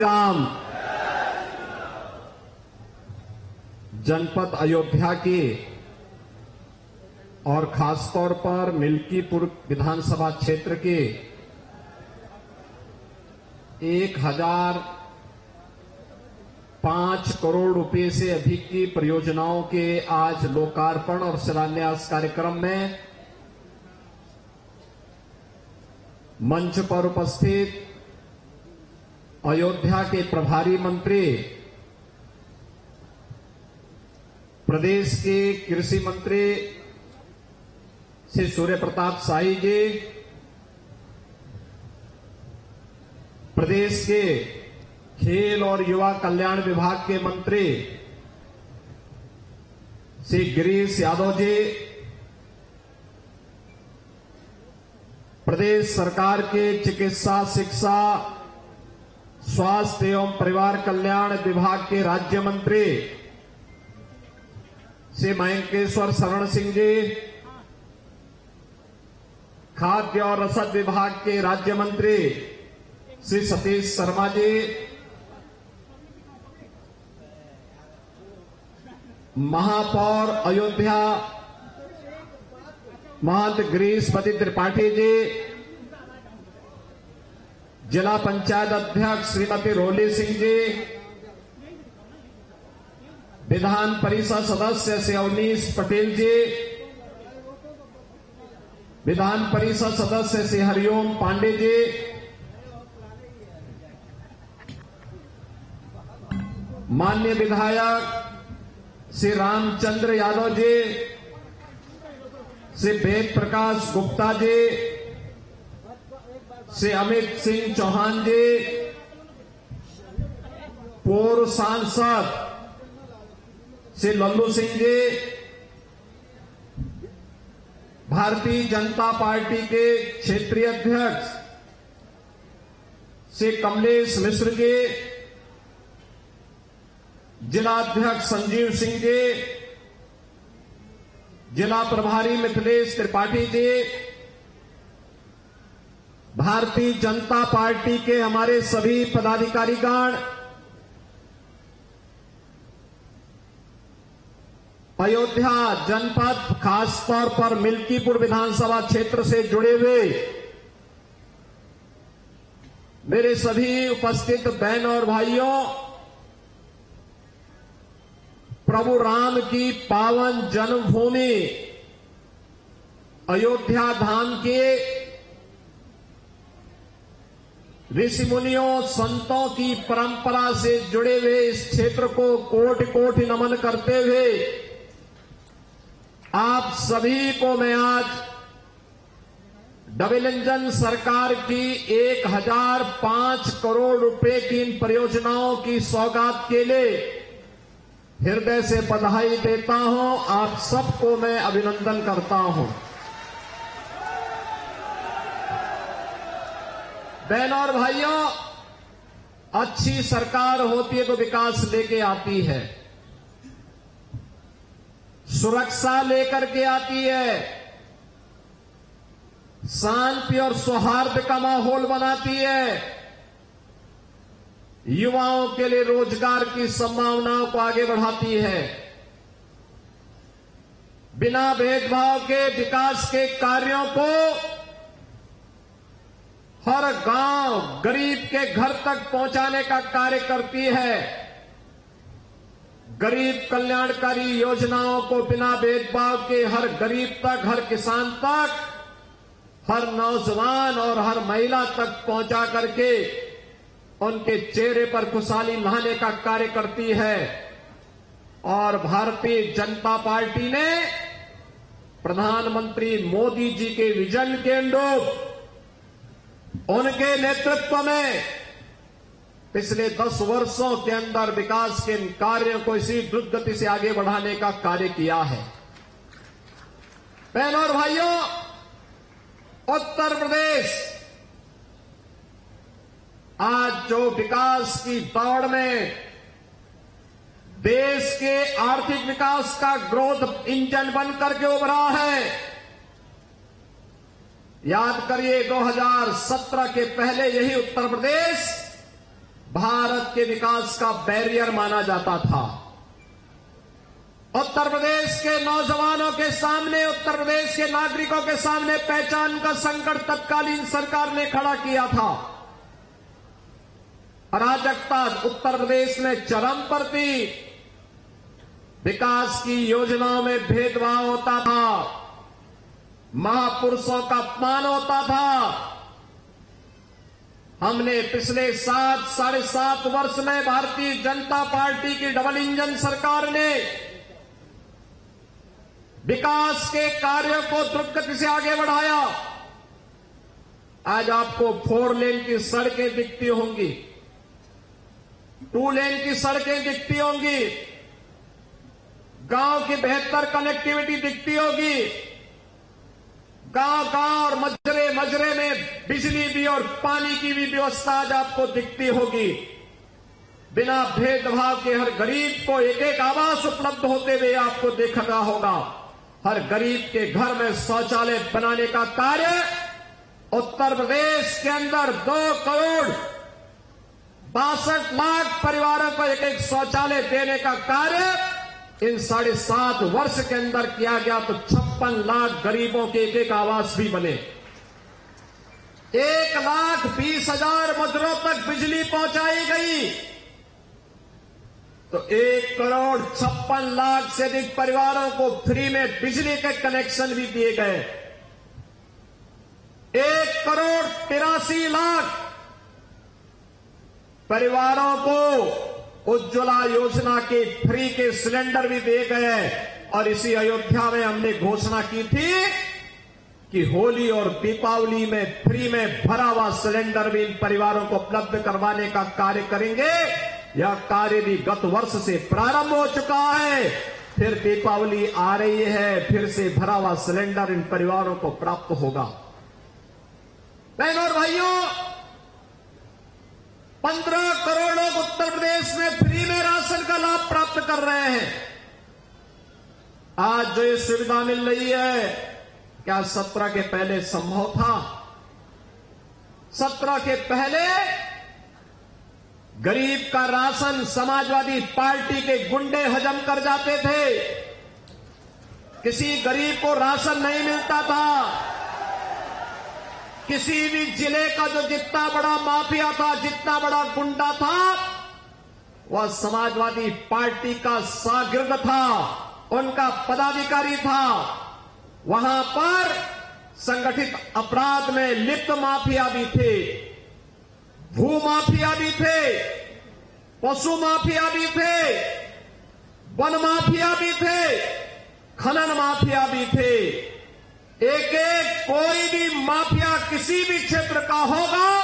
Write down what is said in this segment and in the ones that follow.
राम। जनपद अयोध्या के और खासतौर पर मिल्कीपुर विधानसभा क्षेत्र के 1005 करोड़ रुपए से अधिक की परियोजनाओं के आज लोकार्पण और शिलान्यास कार्यक्रम में मंच पर उपस्थित अयोध्या के प्रभारी मंत्री, प्रदेश के कृषि मंत्री श्री सूर्य प्रताप शाही जी, प्रदेश के खेल और युवा कल्याण विभाग के मंत्री श्री गिरीश यादव जी, प्रदेश सरकार के चिकित्सा, शिक्षा, स्वास्थ्य एवं परिवार कल्याण विभाग के राज्य मंत्री श्री मयंकेश्वर शरण सिंह जी, खाद्य और रसद विभाग के राज्य मंत्री श्री सतीश शर्मा जी, महापौर अयोध्या महंत गिरीशपति त्रिपाठी जी, जिला पंचायत अध्यक्ष श्रीमती रोली सिंह जी, विधान परिषद सदस्य श्री अवनीश पटेल जी, विधान परिषद सदस्य श्री हरिओम पांडे जी, माननीय विधायक श्री रामचंद्र यादव जी, श्री वेद प्रकाश गुप्ता जी, श्री अमित सिंह चौहान जी, पूर्व सांसद श्री लल्लू सिंह जी, भारतीय जनता पार्टी के क्षेत्रीय अध्यक्ष श्री कमलेश मिश्र जी, जिला अध्यक्ष संजीव सिंह जी, जिला प्रभारी मिथिलेश त्रिपाठी जी, भारतीय जनता पार्टी के हमारे सभी पदाधिकारीगण, अयोध्या जनपद खासतौर पर मिल्कीपुर विधानसभा क्षेत्र से जुड़े हुए मेरे सभी उपस्थित बहन और भाइयों, प्रभु राम की पावन जन्मभूमि अयोध्या धाम के ऋषि मुनियों संतों की परंपरा से जुड़े हुए इस क्षेत्र को कोटि कोटि नमन करते हुए आप सभी को मैं आज डबल इंजन सरकार की 1005 करोड़ रुपए की इन परियोजनाओं की सौगात के लिए हृदय से बधाई देता हूं। आप सबको मैं अभिनंदन करता हूं। बहनों और भाइयों, अच्छी सरकार होती है तो विकास लेके आती है, सुरक्षा लेकर के आती है, शांति और सौहार्द का माहौल बनाती है, युवाओं के लिए रोजगार की संभावनाओं को आगे बढ़ाती है, बिना भेदभाव के विकास के कार्यों को हर गांव गरीब के घर तक पहुंचाने का कार्य करती है, गरीब कल्याणकारी योजनाओं को बिना भेदभाव के हर गरीब तक, हर किसान तक, हर नौजवान और हर महिला तक पहुंचा करके उनके चेहरे पर खुशहाली लाने का कार्य करती है। और भारतीय जनता पार्टी ने प्रधानमंत्री मोदी जी के विजन के अनुरूप उनके नेतृत्व में पिछले 10 वर्षों के अंदर विकास के कार्यों को इसी द्रुत गति से आगे बढ़ाने का कार्य किया है। बहनों और भाइयों, उत्तर प्रदेश आज जो विकास की दौड़ में देश के आर्थिक विकास का ग्रोथ इंजन बनकर के उभरा है, याद करिए 2017 के पहले यही उत्तर प्रदेश भारत के विकास का बैरियर माना जाता था। उत्तर प्रदेश के नौजवानों के सामने, उत्तर प्रदेश के नागरिकों के सामने पहचान का संकट तत्कालीन सरकार ने खड़ा किया था। अराजकता उत्तर प्रदेश में चरम पर थी। विकास की योजनाओं में भेदभाव होता था, महापुरुषों का अपमान होता था। हमने पिछले 7-7.5 वर्ष में भारतीय जनता पार्टी की डबल इंजन सरकार ने विकास के कार्यों को द्रुत गति से आगे बढ़ाया। आज आपको 4 लेन की सड़कें दिखती होंगी, 2 लेन की सड़कें दिखती होंगी, गांव की बेहतर कनेक्टिविटी दिखती होगी, गांव और मजरे में बिजली भी और पानी की भी व्यवस्था आज आपको दिखती होगी। बिना भेदभाव के हर गरीब को एक आवास उपलब्ध होते हुए आपको देखना होगा। हर गरीब के घर में शौचालय बनाने का कार्य उत्तर प्रदेश के अंदर 2,62,00,000 परिवारों को एक शौचालय देने का कार्य इन 7.5 वर्ष के अंदर किया गया। तो 56 लाख गरीबों के एक आवास भी बने। 1,20,000 मजरों तक बिजली पहुंचाई गई। तो 1,56,00,000 से अधिक परिवारों को फ्री में बिजली के कनेक्शन भी दिए गए। 1,83,00,000 परिवारों को उज्ज्वला योजना के फ्री के सिलेंडर भी दिए गए। और इसी अयोध्या में हमने घोषणा की थी कि होली और दीपावली में फ्री में भरा हुआ सिलेंडर भी इन परिवारों को उपलब्ध करवाने का कार्य करेंगे। यह कार्य भी गत वर्ष से प्रारंभ हो चुका है। फिर दीपावली आ रही है, फिर से भरा हुआ सिलेंडर इन परिवारों को प्राप्त होगा। बहनों और भाइयों, 15 करोड़ लोग उत्तर प्रदेश में फ्री में राशन का लाभ प्राप्त कर रहे हैं। आज जो ये सुविधा मिल रही है, क्या 17 के पहले संभव था? 17 के पहले गरीब का राशन समाजवादी पार्टी के गुंडे हजम कर जाते थे। किसी गरीब को राशन नहीं मिलता था। किसी भी जिले का जो जितना बड़ा माफिया था, जितना बड़ा गुंडा था, वह समाजवादी पार्टी का शागिर्द था, उनका पदाधिकारी था। वहां पर संगठित अपराध में लिप्त माफिया भी थे, भू माफिया भी थे, पशु माफिया भी थे, वन माफिया भी थे, खनन माफिया भी थे। एक कोई भी माफिया किसी भी क्षेत्र का होगा,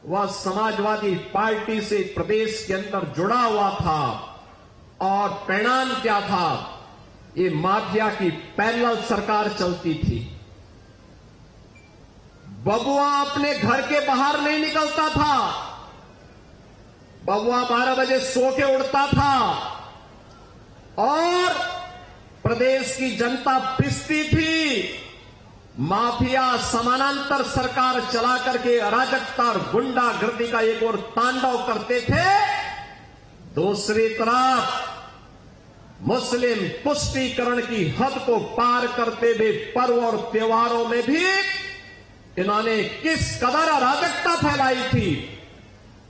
वह समाजवादी पार्टी से प्रदेश के अंदर जुड़ा हुआ था। और परिणाम क्या था? ये माफिया की पैरेलल सरकार चलती थी। बबुआ अपने घर के बाहर नहीं निकलता था। बबुआ 12 बजे सो के उड़ता था और प्रदेश की जनता पिसती थी। माफिया समानांतर सरकार चला करके अराजकता और गुंडागर्दी का एक और तांडव करते थे। दूसरी तरफ मुस्लिम पुष्टिकरण की हद को पार करते हुए पर्व और त्योहारों में भी इन्होंने किस कदर अराजकता फैलाई थी,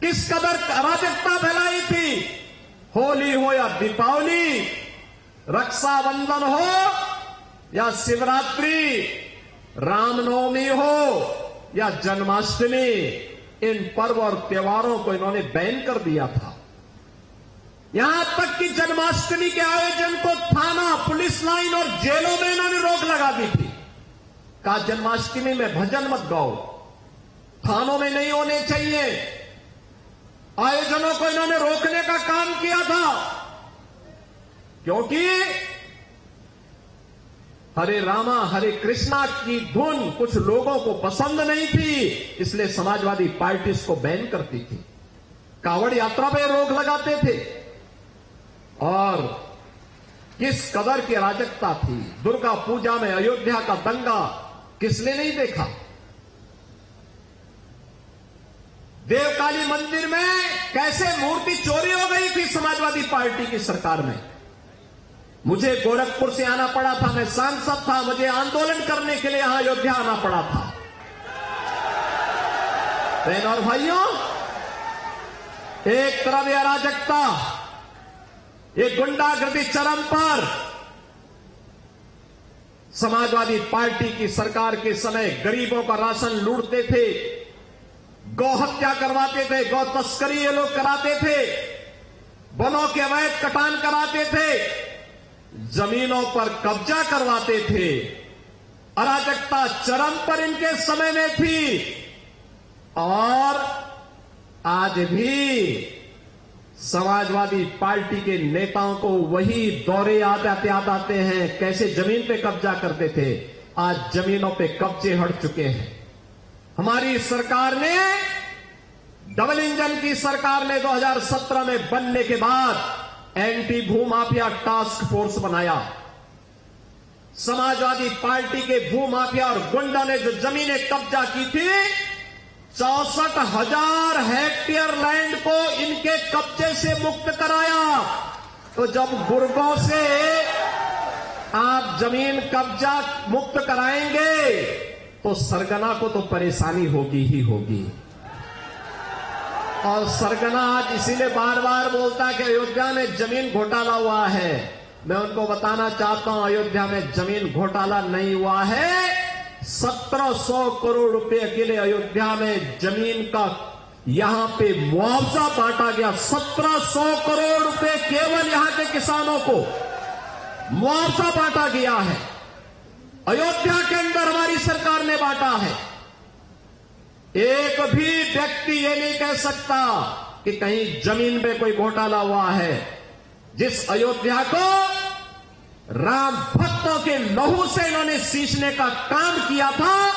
किस कदर अराजकता फैलाई थी। होली हो या दीपावली, रक्षाबंधन हो या शिवरात्रि, रामनवमी हो या जन्माष्टमी, इन पर्व और त्योहारों को इन्होंने बैन कर दिया था। यहां तक कि जन्माष्टमी के आयोजन को थाना, पुलिस लाइन और जेलों में इन्होंने रोक लगा दी थी। कहा जन्माष्टमी में भजन मत गाओ, थानों में नहीं होने चाहिए। आयोजनों को इन्होंने रोकने का काम किया था, क्योंकि हरे रामा हरे कृष्णा की धुन कुछ लोगों को पसंद नहीं थी, इसलिए समाजवादी पार्टी इसको बैन करती थी। कांवड़ यात्रा पे रोक लगाते थे। और किस कदर की अराजकता थी। दुर्गा पूजा में अयोध्या का दंगा किसने नहीं देखा? देवकाली मंदिर में कैसे मूर्ति चोरी हो गई थी समाजवादी पार्टी की सरकार में। मुझे गोरखपुर से आना पड़ा था, मैं सांसद था, मुझे आंदोलन करने के लिए यहां अयोध्या आना पड़ा था। बहनों और भाइयों, एक तरफ यह अराजकता, ये गुंडागर्दी चरम पर। समाजवादी पार्टी की सरकार के समय गरीबों का राशन लूटते थे, गौ हत्या करवाते थे, गौ तस्करी ये लोग कराते थे, वनों के अवैध कटान कराते थे, जमीनों पर कब्जा करवाते थे। अराजकता चरम पर इनके समय में थी। और आज भी समाजवादी पार्टी के नेताओं को वही दौरे याद आते हैं, कैसे जमीन पे कब्जा करते थे। आज जमीनों पे कब्जे हट चुके हैं। हमारी सरकार ने, डबल इंजन की सरकार ने 2017 में बनने के बाद एंटी भूमाफिया टास्क फोर्स बनाया। समाजवादी पार्टी के भूमाफिया और गुंडा ने जो जमीनें कब्जा की थी, 64,000 हेक्टेयर लैंड को इनके कब्जे से मुक्त कराया। तो जब गुर्गों से आप जमीन कब्जा मुक्त कराएंगे तो सरगना को तो परेशानी होगी ही होगी। और सरगना आज इसीलिए बार बार बोलता है कि अयोध्या में जमीन घोटाला हुआ है। मैं उनको बताना चाहता हूं, अयोध्या में जमीन घोटाला नहीं हुआ है। 1700 करोड़ रुपए के लिए अयोध्या में जमीन का यहां पे मुआवजा बांटा गया। 1700 करोड़ रुपए केवल यहां के किसानों को मुआवजा बांटा गया है। अयोध्या के अंदर हमारी सरकार ने बांटा है। एक भी व्यक्ति ये नहीं कह सकता कि कहीं जमीन पे कोई घोटाला हुआ है। जिस अयोध्या को राम भक्तों के लहू से इन्होंने सींचने का काम किया था,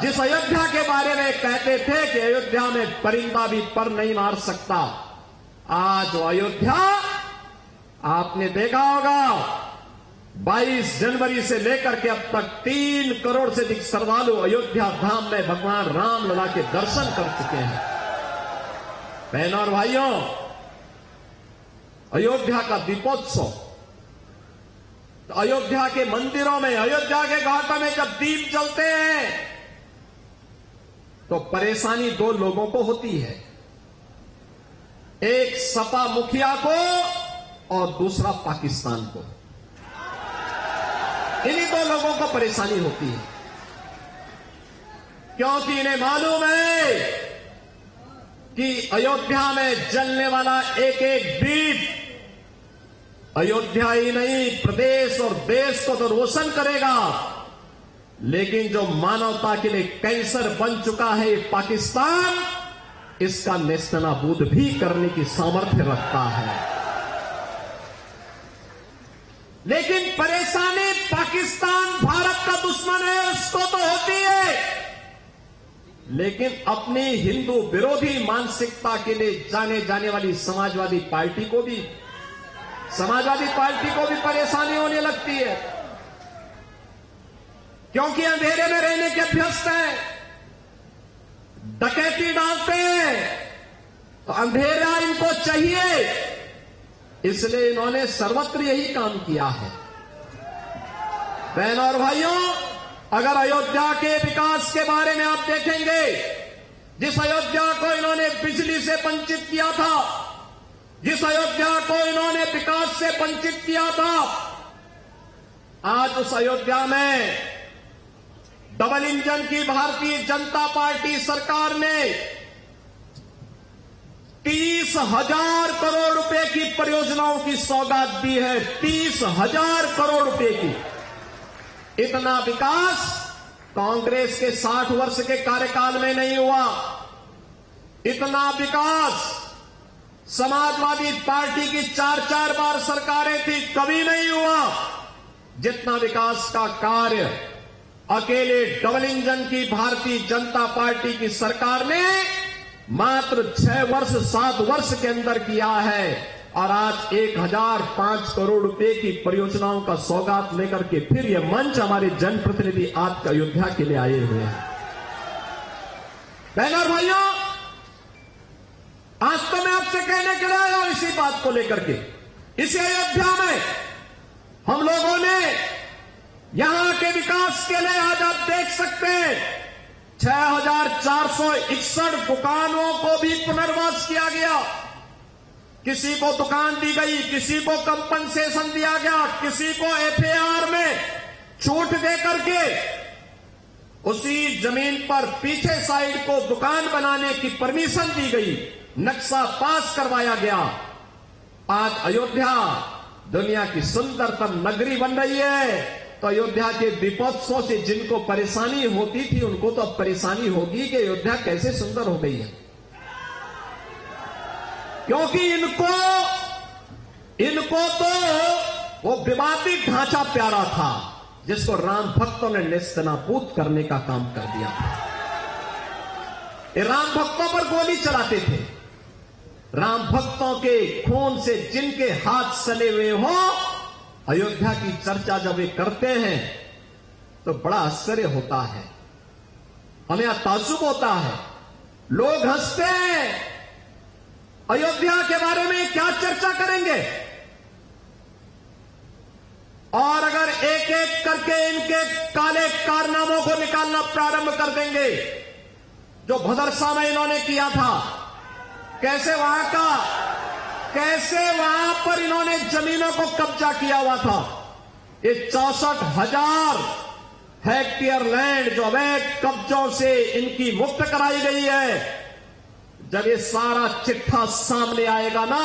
जिस अयोध्या के बारे में कहते थे कि अयोध्या में परिंदा भी पर नहीं मार सकता, आज वो अयोध्या आपने देखा होगा 22 जनवरी से लेकर के अब तक 3 करोड़ से अधिक श्रद्धालु अयोध्या धाम में भगवान रामलला के दर्शन कर चुके हैं। बहनों और भाइयों, अयोध्या का दीपोत्सव, तो अयोध्या के मंदिरों में, अयोध्या के घाटों में जब दीप जलते हैं तो परेशानी 2 लोगों को होती है, एक सपा मुखिया को और दूसरा पाकिस्तान को। इन्हीं 2 लोगों को परेशानी होती है, क्योंकि इन्हें मालूम है कि अयोध्या में जलने वाला एक एक दीप अयोध्या ही नहीं प्रदेश और देश को तो रोशन करेगा, लेकिन जो मानवता के लिए कैंसर बन चुका है पाकिस्तान, इसका नेस्तनाबूद भी करने की सामर्थ्य रखता है। लेकिन परेशानी पाकिस्तान भारत का दुश्मन है, उसको तो होती है, लेकिन अपनी हिंदू विरोधी मानसिकता के लिए जाने जाने वाली समाजवादी पार्टी को भी परेशानी होने लगती है, क्योंकि अंधेरे में रहने के अभ्यस्त हैं, डकैती डालते हैं, तो अंधेरा इनको चाहिए, इसलिए इन्होंने सर्वत्र यही काम किया है। बहनों और भाइयों, अगर अयोध्या के विकास के बारे में आप देखेंगे, जिस अयोध्या को इन्होंने बिजली से वंचित किया था, जिस अयोध्या को इन्होंने विकास से वंचित किया था, आज उस अयोध्या में डबल इंजन की भारतीय जनता पार्टी सरकार ने 30,000 करोड़ रुपए की परियोजनाओं की सौगात दी है। 30,000 करोड़ रुपए की। इतना विकास कांग्रेस के 60 वर्ष के कार्यकाल में नहीं हुआ। इतना विकास समाजवादी पार्टी की 4-4 बार सरकारें थी, कभी नहीं हुआ। जितना विकास का कार्य अकेले डबल इंजन की भारतीय जनता पार्टी की सरकार ने मात्र 6 वर्ष 7 वर्ष के अंदर किया है, और आज 1005 करोड़ रुपए की परियोजनाओं का सौगात लेकर के फिर यह मंच हमारे जनप्रतिनिधि आज अयोध्या के लिए आए हुए हैं। बहनों और भाइयों, आज तो मैं आपसे कहने के लिए आया हूं इसी बात को लेकर के। इसी अयोध्या में हम लोगों ने यहां के विकास के लिए आज आप देख सकते हैं 6,461 दुकानों को भी पुनर्वास किया गया। किसी को दुकान दी गई, किसी को कंपनसेशन दिया गया, किसी को एफएआर में छूट दे करके उसी जमीन पर पीछे साइड को दुकान बनाने की परमिशन दी गई, नक्शा पास करवाया गया। आज अयोध्या दुनिया की सुंदरतम नगरी बन रही है। तो अयोध्या के दीपोत्सव से जिनको परेशानी होती थी उनको तो अब परेशानी होगी कि अयोध्या कैसे सुंदर हो गई है, क्योंकि इनको तो वो विवादित ढांचा प्यारा था जिसको राम भक्तों ने नेस्तनाबूद करने का काम कर दिया। ये राम भक्तों पर गोली चलाते थे। राम भक्तों के खून से जिनके हाथ सले हुए हो, अयोध्या की चर्चा जब वे करते हैं तो बड़ा आश्चर्य होता है, हमें ताज्जुब होता है। लोग हंसते हैं, अयोध्या के बारे में क्या चर्चा करेंगे। और अगर एक एक करके इनके काले कारनामों को निकालना प्रारंभ कर देंगे, जो भदरसा में इन्होंने किया था, कैसे वहां पर इन्होंने जमीनों को कब्जा किया हुआ था। ये 64,000 हेक्टेयर लैंड जो अवैध कब्जों से इनकी मुक्त कराई गई है, जब ये सारा चिट्ठा सामने आएगा ना,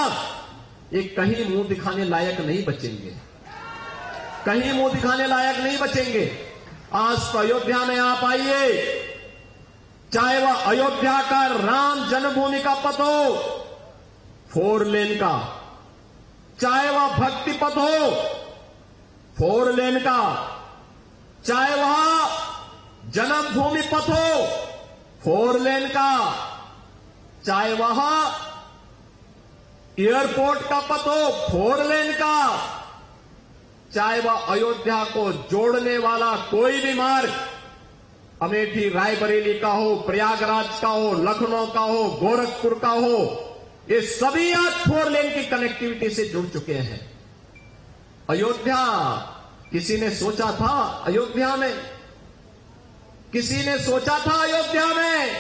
ये कहीं मुंह दिखाने लायक नहीं बचेंगे, कहीं मुंह दिखाने लायक नहीं बचेंगे। आज तो अयोध्या में आप आइए, चाहे वह अयोध्या का राम जन्मभूमि का पथ हो 4 लेन का, चाहे वह भक्ति पथ हो 4 लेन का, चाहे वह जन्मभूमि पथ हो 4 लेन का, चाहे वह एयरपोर्ट का पथ हो 4 लेन का, चाहे वह अयोध्या को जोड़ने वाला कोई भी मार्ग अमेठी रायबरेली का हो, प्रयागराज का हो, लखनऊ का हो, गोरखपुर का हो, ये सभी आज 4 लेन की कनेक्टिविटी से जुड़ चुके हैं। अयोध्या किसी ने सोचा था, अयोध्या में किसी ने सोचा था, अयोध्या में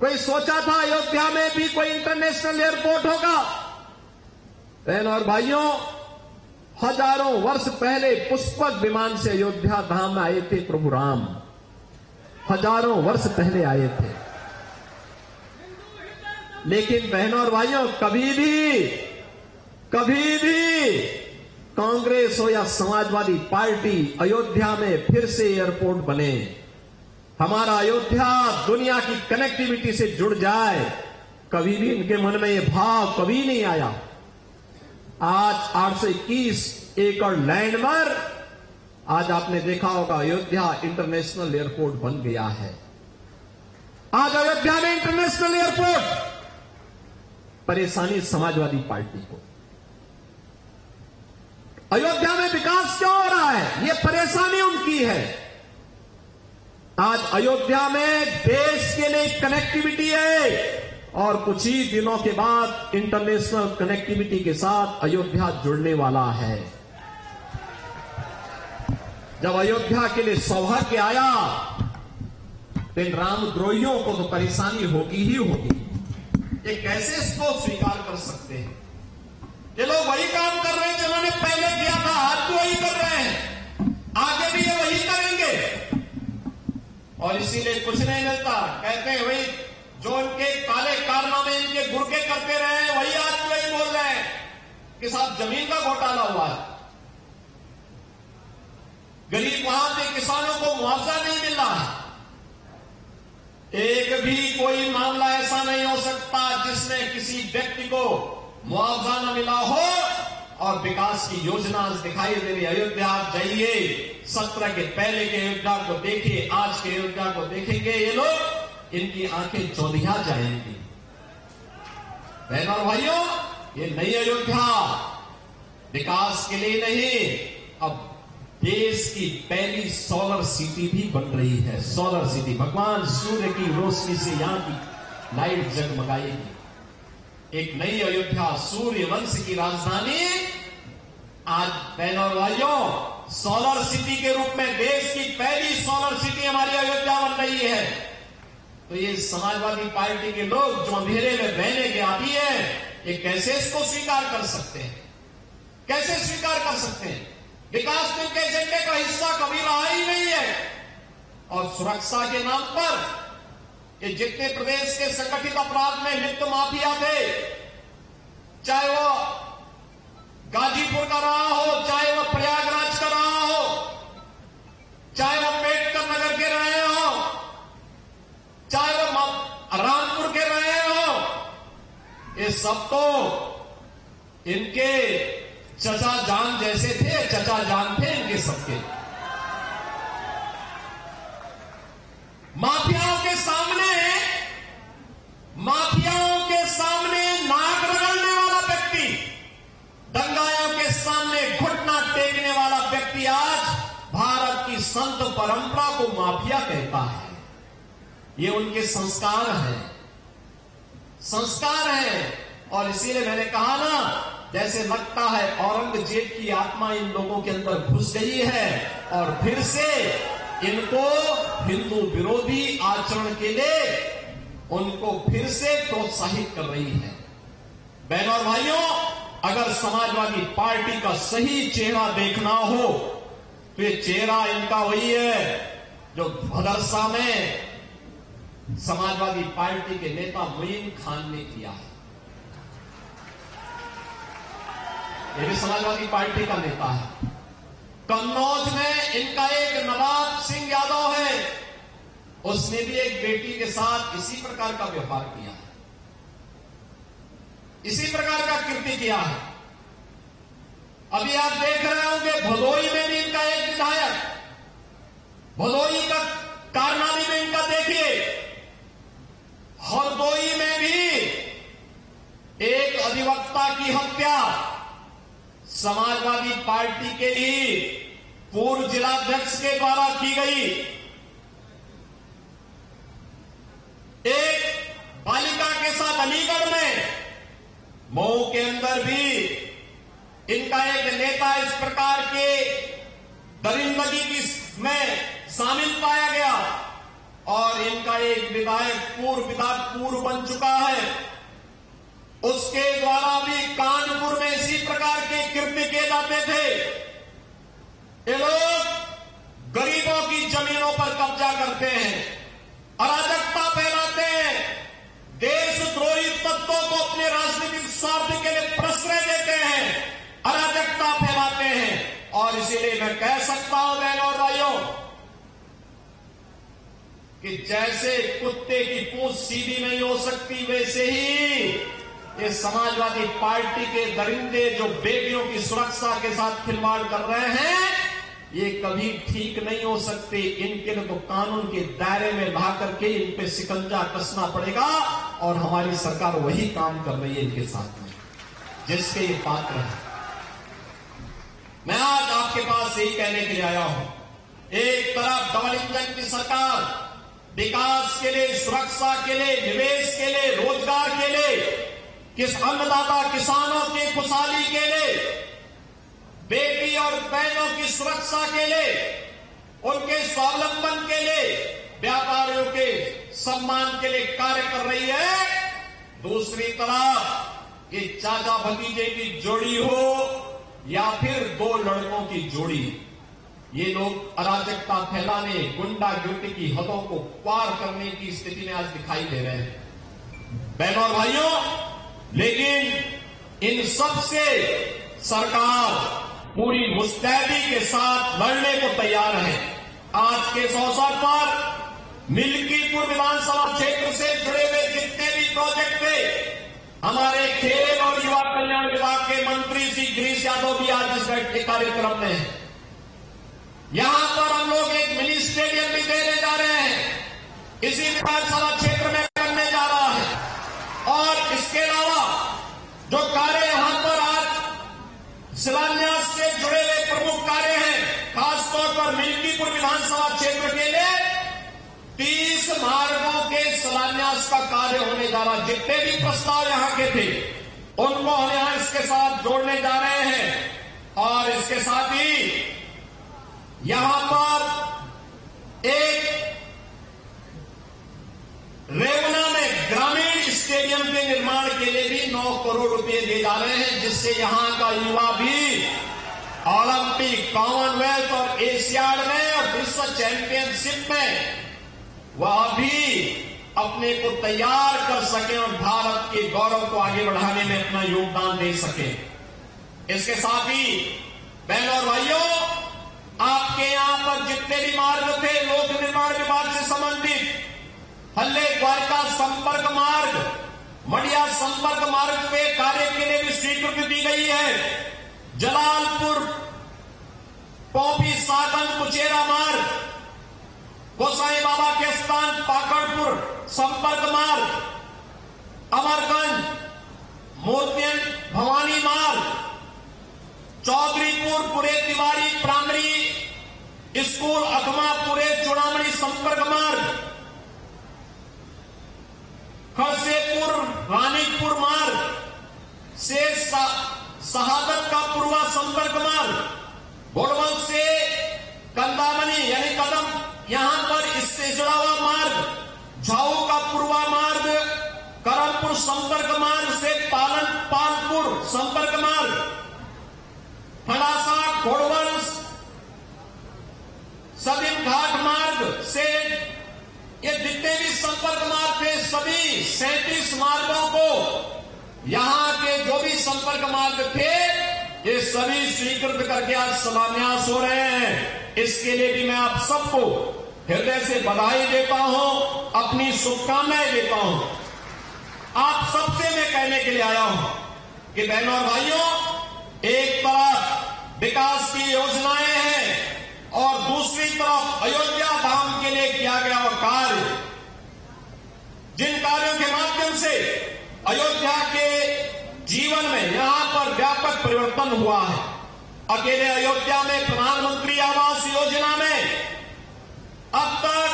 कोई सोचा था अयोध्या में भी कोई इंटरनेशनल एयरपोर्ट होगा। बहन और भाइयों, हजारों वर्ष पहले पुष्पक विमान से अयोध्या धाम में आए थे प्रभु राम, हजारों वर्ष पहले आए थे। लेकिन बहनों और भाइयों, कभी भी कांग्रेस हो या समाजवादी पार्टी अयोध्या में फिर से एयरपोर्ट बने, हमारा अयोध्या दुनिया की कनेक्टिविटी से जुड़ जाए, कभी भी इनके मन में यह भाव कभी नहीं आया। आज 821 एकड़ लैंड पर आज आपने देखा होगा अयोध्या इंटरनेशनल एयरपोर्ट बन गया है। आज अयोध्या में इंटरनेशनल एयरपोर्ट, परेशानी समाजवादी पार्टी को। अयोध्या में विकास क्यों हो रहा है, यह परेशानी उनकी है। आज अयोध्या में देश के लिए कनेक्टिविटी है और कुछ ही दिनों के बाद इंटरनेशनल कनेक्टिविटी के साथ अयोध्या जुड़ने वाला है। जब अयोध्या के लिए सौभाग्य आया तो इन रामद्रोहियों को तो परेशानी होगी ही होगी। ये कैसे इसको स्वीकार कर सकते हैं? ये लोग वही काम कर रहे हैं जिन्होंने पहले किया था, आज भी वही कर रहे हैं, आगे भी ये वही करेंगे। और इसीलिए कुछ नहीं मिलता, कहते हैं वही जो उनके काले कारनामे इनके गुर्गे करते रहे, वही आज वही बोल रहे हैं कि साहब जमीन का घोटाला हुआ है, गरीब वहां के किसानों को मुआवजा नहीं मिल रहा है। एक भी कोई मामला ऐसा नहीं हो सकता जिसमें किसी व्यक्ति को मुआवजा न मिला हो और विकास की योजना दिखाई दे रही। अयोध्या आप जाइए, 17 के पहले के अयोध्या को देखिए, आज के अयोध्या को देखेंगे ये लोग, इनकी आंखें चौंधिया जाएंगी। बहनों और भाइयों, ये नई अयोध्या विकास के लिए नहीं, अब देश की पहली सोलर सिटी भी बन रही है। सोलर सिटी, भगवान सूर्य की रोशनी से यहां की लाइट जगमगाएगी। एक नई अयोध्या सूर्य वंश की राजधानी आज बहनों और भाइयों सोलर सिटी के रूप में देश की पहली सोलर सिटी हमारी अयोध्या बन रही है। तो ये समाजवादी पार्टी के लोग जो अंधेरे में बहने के आदी है, ये कैसे इसको स्वीकार कर सकते हैं? कैसे स्वीकार कर सकते हैं? विकास के एजेंडे का हिस्सा कभी रहा ही नहीं है। और सुरक्षा के नाम पर ये जितने प्रदेश के संगठित अपराध में लिप्त माफिया थे, चाहे वो गाजीपुर का रहा हो, चाहे वो प्रयागराज का रहा हो, चाहे वो अम्बेडकर नगर के रहे हो, चाहे वो रामपुर के रहे हो, ये सब तो इनके चचा जान जैसे थे, चचा जान थे इनके सबके। माफियाओं के सामने नाक रगड़ने वाला व्यक्ति, दंगाइयों के सामने घुटना टेकने वाला व्यक्ति आज भारत की संत परंपरा को माफिया कहता है। ये उनके संस्कार हैं। और इसीलिए मैंने कहा ना, जैसे लगता है औरंगजेब की आत्मा इन लोगों के अंदर घुस गई है और फिर से इनको हिंदू विरोधी आचरण के लिए उनको फिर से प्रोत्साहित कर रही है। बहनों और भाइयों, अगर समाजवादी पार्टी का सही चेहरा देखना हो तो ये चेहरा इनका वही है जो भदरसा में समाजवादी पार्टी के नेता मोइन खान ने किया है। ये भी समाजवादी पार्टी का नेता है। कन्नौज में इनका एक नवाब सिंह यादव है, उसने भी एक बेटी के साथ इसी प्रकार का व्यवहार किया है, इसी प्रकार का कृत्य किया है। अभी आप देख रहे होंगे भदोई में भी इनका एक विधायक, भदोई का कारनामे में इनका देखिए, हरदोई में भी एक अधिवक्ता की हत्या समाजवादी पार्टी के ही पूर्व जिलाध्यक्ष के द्वारा की गई। एक बालिका के साथ अलीगढ़ में, मऊ के अंदर भी इनका एक नेता इस प्रकार के दरिंदगी की में शामिल पाया गया और इनका एक विधायक पूर्व बन चुका है, उसके द्वारा भी कानपुर में इसी प्रकार के कृत्य किए जाते थे। ये लोग गरीबों की जमीनों पर कब्जा करते हैं, अराजकता फैलाते हैं, देशद्रोही तत्वों को अपने राजनीतिक स्वार्थ के लिए प्रश्रय देते हैं, अराजकता फैलाते हैं। और इसीलिए मैं कह सकता हूं बहनों और भाइयों कि जैसे कुत्ते की पूंछ सीधी नहीं हो सकती, वैसे ही ये समाजवादी पार्टी के दरिंदे जो बेटियों की सुरक्षा के साथ खिलवाड़ कर रहे हैं, ये कभी ठीक नहीं हो सकते। इनके लिए तो कानून के दायरे में ला करके इन पे शिकंजा कसना पड़ेगा और हमारी सरकार वही काम कर रही है इनके साथ में, जिसके ये पात्र है। मैं आज आपके पास यही कहने के लिए आया हूं, एक तरफ डबल इंजन की सरकार विकास के लिए, सुरक्षा के लिए, निवेश के लिए, रोजगार के लिए, अन्नदाता किसानों की खुशहाली के लिए, बेटी और बहनों की सुरक्षा के लिए, उनके स्वावलंबन के लिए, व्यापारियों के सम्मान के लिए कार्य कर रही है। दूसरी तरफ ये चाचा भतीजे की जोड़ी हो या फिर दो लड़कों की जोड़ी, ये लोग अराजकता फैलाने, गुंडागर्दी की हदों को पार करने की स्थिति में आज दिखाई दे रहे हैं। बहनों और भाइयों, लेकिन इन सब से सरकार पूरी मुस्तैदी के साथ लड़ने को तैयार है। आज के इस अवसर पर मिल्कीपुर विधानसभा क्षेत्र से जुड़े हुए जितने भी प्रोजेक्ट थे, हमारे खेल और युवा कल्याण विभाग के मंत्री श्री गिरीश यादव भी आज इस कार्यक्रम में हैं। यहां पर हम लोग एक मिनी स्टेडियम भी देने जा रहे हैं, इसी विधानसभा क्षेत्र में करने जा रहा है। और इसके अलावा जो कार्य यहां पर आज शिलान्यास से जुड़े हुए प्रमुख कार्य हैं, खासतौर पर मिल्कीपुर विधानसभा क्षेत्र के लिए 30 मार्गों के शिलान्यास का कार्य होने जा रहा है। जितने भी प्रस्ताव यहां के थे उनको हम यहां इसके साथ जोड़ने जा रहे हैं और इसके साथ ही यहां पर एक रेवना में ग्रामीण स्टेडियम के निर्माण के लिए भी 9 करोड़ रुपए दिए जा रहे हैं, जिससे यहां का युवा भी ओलंपिक, कॉमनवेल्थ और एशियाड में और विश्व चैंपियनशिप में वह भी अपने को तैयार कर सके और भारत के गौरव को आगे बढ़ाने में अपना योगदान दे सके। इसके साथ ही बहनों और भाइयों, आपके यहां पर जितने भी मार्ग थे लोक निर्माण विभाग से संबंधित, हल्ले द्वारका संपर्क मार्ग, मड़िया संपर्क मार्ग पे कार्य के लिए भी स्वीकृति दी गई है। जलालपुर पोपी साधन कुचेरा मार्ग, गोसाई बाबा के स्थान पाकड़पुर संपर्क मार्ग, अमरगंज मूर्तियन भवानी मार्ग, चौधरीपुर पुरे तिवारी प्राइमरी स्कूल अखमा पुरे चुड़ामणी संपर्क मार्ग, खड़सेपुर रानीपुर मार्ग से शहादत का पूर्वा संपर्क मार्ग, गोडवल से कंदामनी यानी कदम यहां पर इससे जुड़ा हुआ मार्ग, झाऊ का पूर्वा मार्ग, करमपुर संपर्क मार्ग से पालनपुर संपर्क मार्ग, फड़ासा गोडवल सदीम घाट मार्ग से ये जितने भी संपर्क मार्ग थे सभी 37 मार्गों को, यहां के जो भी संपर्क मार्ग थे ये सभी स्वीकृत करके आज शिलान्यास हो रहे हैं। इसके लिए भी मैं आप सबको हृदय से बधाई देता हूं, अपनी शुभकामनाएं देता हूं। आप सबसे मैं कहने के लिए आया हूं कि बहनों और भाइयों, एक तरफ विकास की योजनाएं हैं और दूसरी तरफ अयोध्या धाम के लिए किया गया वह कार्य, जिन कार्यों के माध्यम से अयोध्या के जीवन में यहां पर व्यापक परिवर्तन हुआ है। अकेले अयोध्या में प्रधानमंत्री आवास योजना में अब तक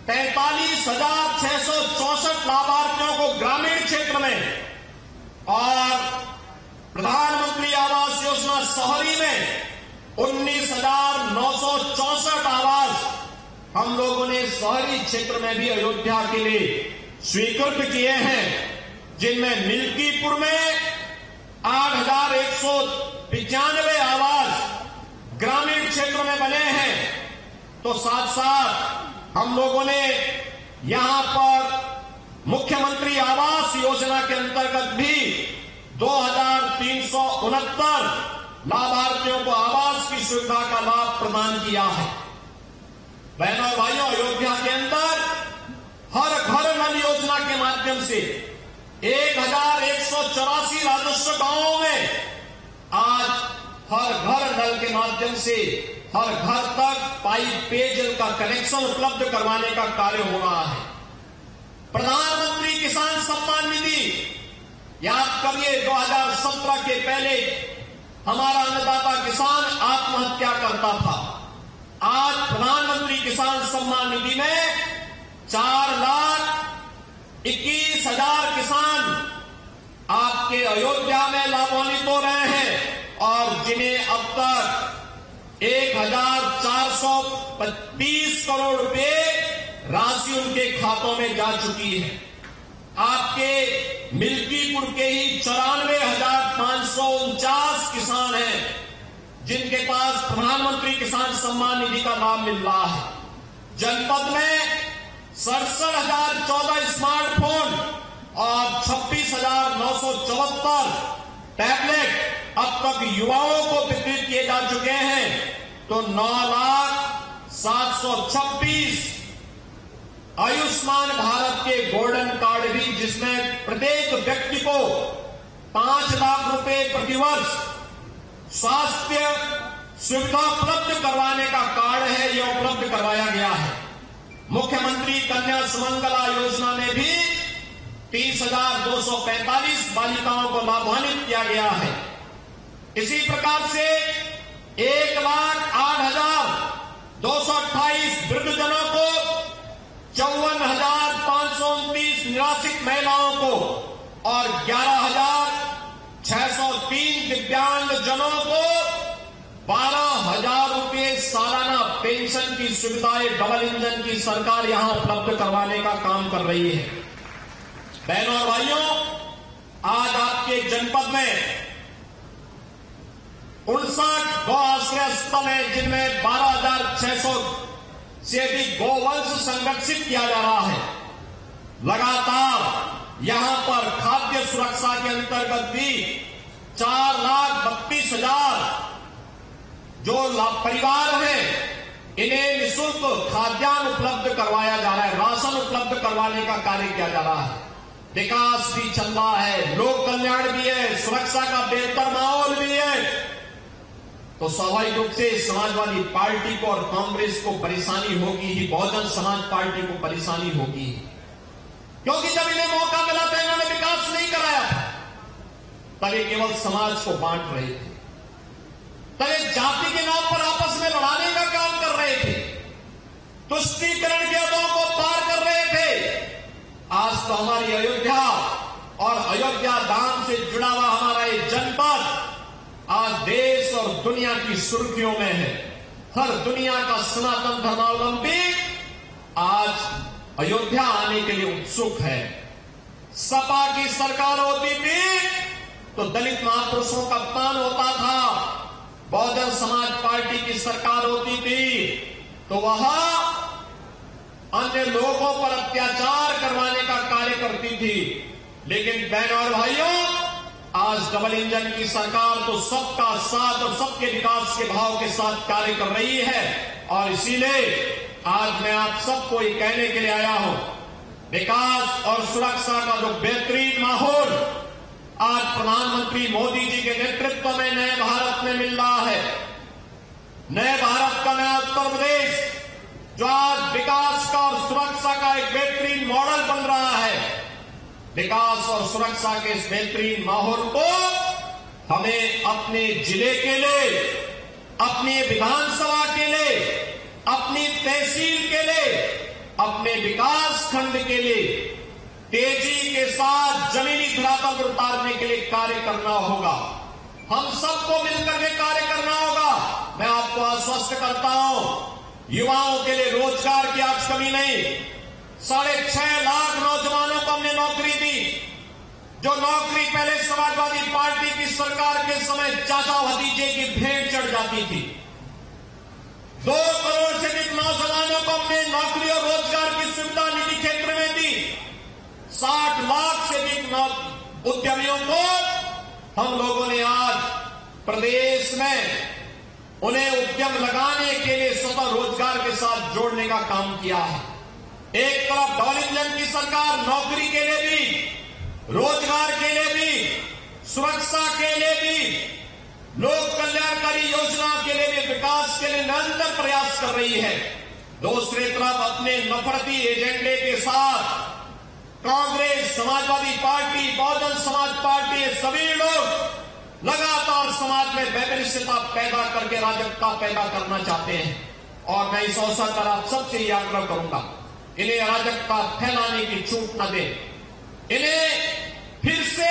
43,664 लाभार्थियों को ग्रामीण क्षेत्र में और प्रधानमंत्री आवास योजना शहरी में 19,964 आवास हम लोगों ने शहरी क्षेत्र में भी अयोध्या के लिए स्वीकृत किए हैं, जिनमें मिल्कीपुर में 8,195 आवास ग्रामीण क्षेत्र में बने हैं। तो साथ साथ हम लोगों ने यहां पर मुख्यमंत्री आवास योजना के अंतर्गत भी 2,369 लाभार्थियों को आवास की सुविधा का लाभ प्रदान किया है। बहनों और भाइयों, अयोध्या के अंदर हर घर नल योजना के माध्यम से 1,184 राजस्व गांवों में आज हर घर नल के माध्यम से हर घर तक पाइप पेयजल का कनेक्शन उपलब्ध करवाने का कार्य हो रहा है। प्रधानमंत्री किसान सम्मान निधि, याद करिए 2017 के पहले हमारा अन्नदाता किसान आत्महत्या करता था। आज प्रधानमंत्री किसान सम्मान निधि में 4,21,000 किसान आपके अयोध्या में लाभान्वित हो रहे हैं और जिन्हें अब तक 1,420 करोड़ रुपए राशि उनके खातों में जा चुकी है। आपके मिल्कीपुर के ही 94,549 किसान हैं जिनके पास प्रधानमंत्री किसान सम्मान निधि का लाभ मिल रहा है। जनपद में 67,014 स्मार्टफोन और 26,974 टैबलेट अब तक युवाओं को वितरित किए जा चुके हैं। तो 9,726 आयुष्मान भारत के गोल्डन कार्ड भी, जिसमें प्रत्येक व्यक्ति को 5 लाख रुपए प्रतिवर्ष स्वास्थ्य सुविधा उपलब्ध करवाने का कार्ड है, यह उपलब्ध करवाया गया है। मुख्यमंत्री कन्या सुमंगला योजना में भी 30,245 बालिकाओं को लाभान्वित किया गया है। इसी प्रकार से 1,08,228 वृद्धजनों को 54,529 निराश्रित महिलाओं को और 11,603 दिव्यांग जनों को 12,000 रुपये सालाना पेंशन की सुविधाएं डबल इंजन की सरकार यहां उपलब्ध करवाने का काम कर रही है। बहनों और भाइयों, आज आपके जनपद में 59 गौ आश्रय स्थल है, जिनमें 12,600 से अधिक गौवंश संरक्षित किया जा रहा है। लगातार यहां पर खाद्य सुरक्षा के अंतर्गत भी 4,32,000 जो परिवार हैं, इन्हें निःशुल्क खाद्यान्न उपलब्ध करवाया जा रहा है, राशन उपलब्ध करवाने का कार्य किया जा रहा है। विकास भी चल रहा है, लोक कल्याण भी है, सुरक्षा का बेहतर माहौल भी है। तो स्वाभाविक रूप से समाजवादी पार्टी को और कांग्रेस को परेशानी होगी ही, बहुजन समाज पार्टी को परेशानी होगी, क्योंकि जब इन्हें मौका मिला था इन्होंने विकास नहीं कराया, तब ये केवल समाज को बांट रहे थे, तब ये जाति के नाम पर आपस में लड़ाने का काम कर रहे थे, तुष्टीकरण के हदों को पार कर रहे थे। आज तो हमारी अयोध्या और अयोध्या धाम से जुड़ा हुआ हमारा ये जनपद आज देश और दुनिया की सुर्खियों में है। हर दुनिया का सनातन धर्मावलंबी आज अयोध्या आने के लिए उत्सुक है। सपा की सरकार होती थी तो दलित महापुरुषों का अपमान होता था, बहुजन समाज पार्टी की सरकार होती थी तो वह अन्य लोगों पर अत्याचार करवाने का कार्य करती थी। लेकिन बहनों और भाइयों, आज डबल इंजन की सरकार तो सबका साथ और सबके विकास के भाव के साथ कार्य कर रही है। और इसीलिए आज मैं आप सबको ये कहने के लिए आया हूं, विकास और सुरक्षा का जो बेहतरीन माहौल आज प्रधानमंत्री मोदी जी के नेतृत्व में नए भारत में मिल रहा है। नए भारत का नया उत्तर प्रदेश जो आज विकास का और सुरक्षा का एक बेहतरीन मॉडल बन रहा है। विकास और सुरक्षा के इस बेहतरीन माहौल को हमें अपने जिले के लिए, अपनी विधानसभा के लिए, अपनी तहसील के लिए, अपने विकास खंड के लिए तेजी के साथ जमीनी धरातल पर उतारने के लिए कार्य करना होगा। हम सबको मिलकर के कार्य करना होगा। मैं आपको आश्वस्त करता हूं, युवाओं के लिए रोजगार की आज कमी नहीं। 6.5 लाख नौजवानों को हमने नौकरी दी। जो नौकरी पहले समाजवादी पार्टी की सरकार के समय चाचा भतीजे की भेंट चढ़ जाती थी। 2 करोड़ से अधिक नौजवानों को हमने नौकरी और रोजगार की सुविधा निजी क्षेत्र में दी। 60 लाख से अधिक उद्यमियों को हम लोगों ने आज प्रदेश में उन्हें उद्यम लगाने के लिए स्वतः रोजगार के साथ जोड़ने का काम किया है। एक तरफ डबल इंजन की सरकार नौकरी के लिए भी, रोजगार के लिए भी, सुरक्षा के लिए भी, लोक कल्याणकारी योजना के लिए भी, विकास के लिए निरंतर प्रयास कर रही है। दूसरी तरफ अपने नफरती एजेंडे के साथ कांग्रेस, समाजवादी पार्टी, बहुजन समाज पार्टी, सभी लोग लगातार समाज में वैमनस्यता पैदा करके अराजकता पैदा करना चाहते हैं। और मैं इस अवसर पर आप सबसे ये आग्रह करूंगा, इन्हें अराजकता फैलाने की छूट न दें। इन्हें फिर से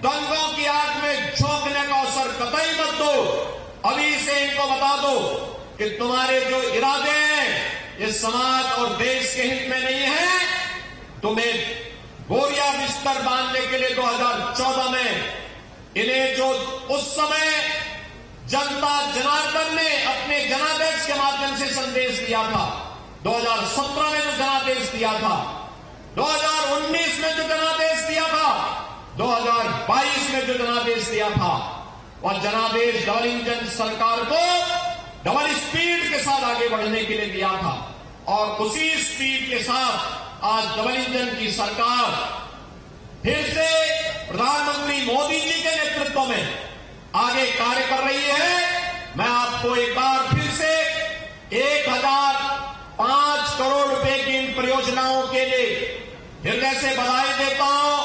दंगों की आग में झोंकने का अवसर कतई मत दो। अभी से इनको बता दो कि तुम्हारे जो इरादे हैं ये समाज और देश के हित में नहीं है। तुम्हें बोरिया बिस्तर बांधने के लिए 2014 में इन्हें जो उस समय जनता जनार्दन ने अपने जनादेश के माध्यम से संदेश दिया था, 2017 में जो जनादेश दिया था, 2019 में जो जनादेश दिया था, 2022 में जो जनादेश दिया था, वह जनादेश डबल इंजन सरकार को डबल स्पीड के साथ आगे बढ़ने के लिए दिया था। और उसी स्पीड के साथ आज डबल इंजन की सरकार फिर से प्रधानमंत्री मोदी जी के नेतृत्व में आगे कार्य कर रही है। मैं आपको एक बार फिर से 1,005 करोड़ रुपए की इन परियोजनाओं के लिए हृदय से बधाई देता हूं,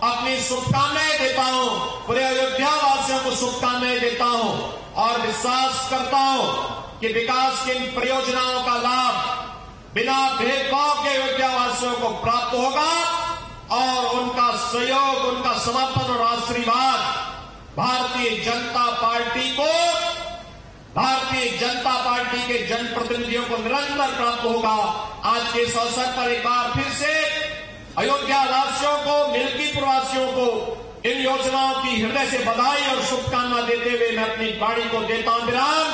अपनी शुभकामनाएं देता हूं, पूरे अयोध्या वासियों को शुभकामनाएं देता हूं और विश्वास करता हूं कि विकास की इन परियोजनाओं का लाभ बिना भेदभाव के अयोध्या वासियों को प्राप्त होगा। और उनका सहयोग, उनका समर्थन और आशीर्वाद भारतीय जनता पार्टी के जनप्रतिनिधियों को निरंतर प्राप्त होगा। आज के इस अवसर पर एक बार फिर से अयोध्या वासियों को, मिल्कीपुर वासियों को इन योजनाओं की हृदय से बधाई और शुभकामना देते हुए मैं अपनी वाणी को देता हूं विराम।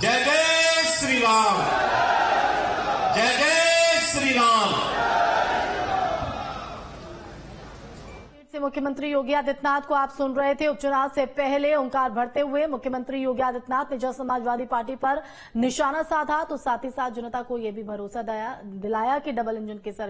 जय जय श्री राम, जय जय श्री राम। से मुख्यमंत्री योगी आदित्यनाथ को आप सुन रहे थे। उपचुनाव से पहले ओंकार भरते हुए मुख्यमंत्री योगी आदित्यनाथ ने जन समाजवादी पार्टी पर निशाना साधा, तो साथ ही साथ जनता को यह भी भरोसा दिलाया कि डबल इंजन की सरकार